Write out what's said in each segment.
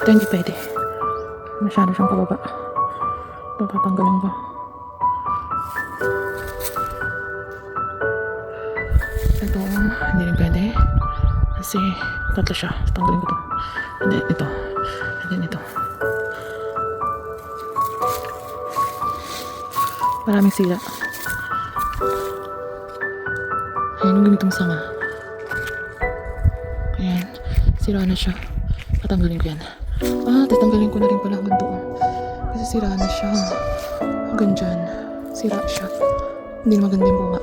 Ito hindi pwede. Masyado siyang pababa. Ito tatanggalin ko. Ito hindi rin pwede. Kasi tatlo siya. Tanggalin ko to. Hindi, ito. And then ito. Maraming sila. Ayan yung ganitong sanga. Ayan. Sira na siya. Patanggalin ko yan. Tatanggalin ko na rin pala hanggang doon. Kasi sira na siya. Hanggang dyan. Sira siya. Hindi na maganda yung bunga.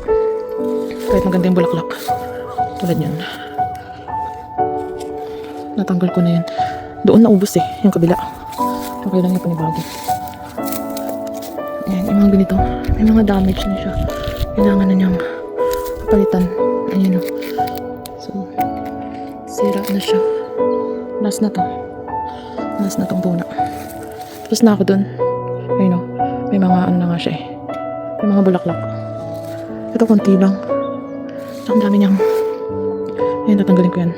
Kahit maganda yung bulaklak. Tulad yan. Natanggal ko na yan. Doon naubos eh. Yung kabila. Okay lang yung panibago. Ayan. Yung mga ganito. May mga damage na siya. Kailangan na niyang palitan. Ayan o. So, sira na siya. Last na to. Last na tong puna. Tapos na ako dun. Ayun o. May mga ano na nga siya eh. May mga bulaklak. Ito konti lang. Ang dami niyang. Ayun, tatanggalin ko yan.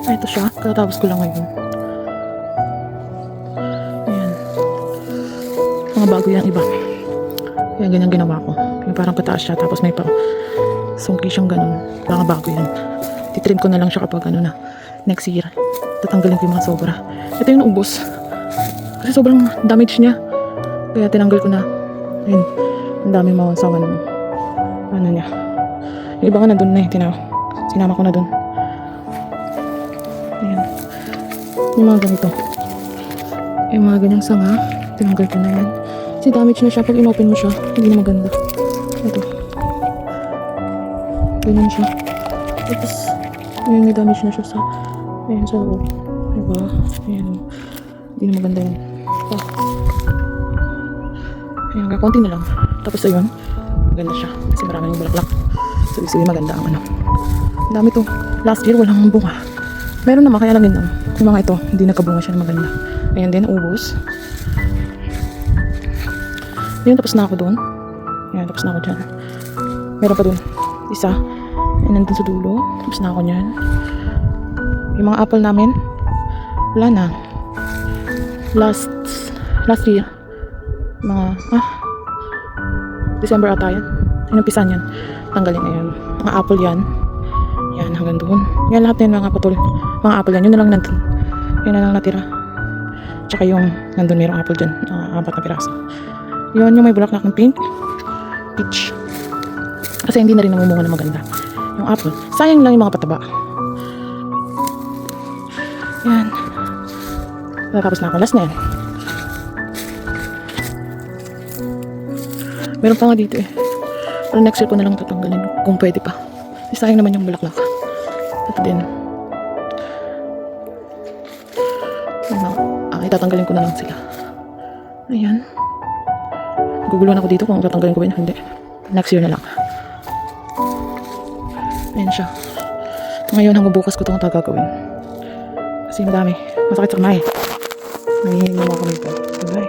Ito siya. Katapos ko lang ngayon. Ayan. Mga bago yan iba. Kaya ganyan ginawa ko. Yung parang kataas siya. Tapos may pa sungki siyang ganun. Mga bago yan. Titrim ko na lang siya kapag ano na. Next year. Tatanggalin ko yung mga sobra. Ito yung naubos. Kasi sobrang damage niya. Kaya tinanggal ko na. Ayun. Ang daming mawansawan. Ano niya. Yung iba nga nandun na eh. Sinama ko na dun. Ayan. Yung mga ganito. Yung mga ganyang sanga. Tinanggal ko na yan. Kasi damage na siya. Pag inopen mo siya, hindi na maganda. Ito. Ganyan siya. Tapos, ayan, may damage na siya sa, ayan, sa loob. Diba? Ayan. Hindi na maganda yun. Ayan, kakunti na lang. Tapos, ayun. Maganda siya. Kasi marami yung bulaklak. So, ibig maganda ang ano. Ang dami to. Last year, walang bunga. Meron naman, kaya lang yun. Yung mga ito, hindi nagkabunga siya na maganda. Ayan din, ubos. Ayan, tapos na ako doon. Ayan, tapos na ako dyan. Meron pa doon. Isa. Ayan, nandun sa dulo. Tapos na ako dyan. Yung mga apple namin, wala na. Last year. Mga, December ata yan. Inumpisan yan. Tanggalin na yan. Mga apple yan. Yan, hanggang doon. Yan, lahat na yun, mga patol. Mga apple yan. Yun na lang nandun. Yun na lang natira. Tsaka yung nandun mayroong apple dyan. 4 na piraso. Yun yung may bulaklak ng pink. Peach. Kasi hindi na rin namumunga na maganda. Yung apple. Sayang lang yung mga pataba. Yan. Natapos na ako. Last na yan. Meron pa nga dito eh. Pero next year ko na lang tatanggalin. Kung pwede pa. Sayang naman yung bulaklak. Ito din. Itatanggalin ko na lang sila. Ayan. Guguluhan ako dito kung tatanggalin ko ba yun. Hindi. Next year na lang. Ayan siya. Ngayon hanggang bukas ko itong gagawin. Kasi madami. Masakit sa kamay. Nangihinig naman ako nito. Bye.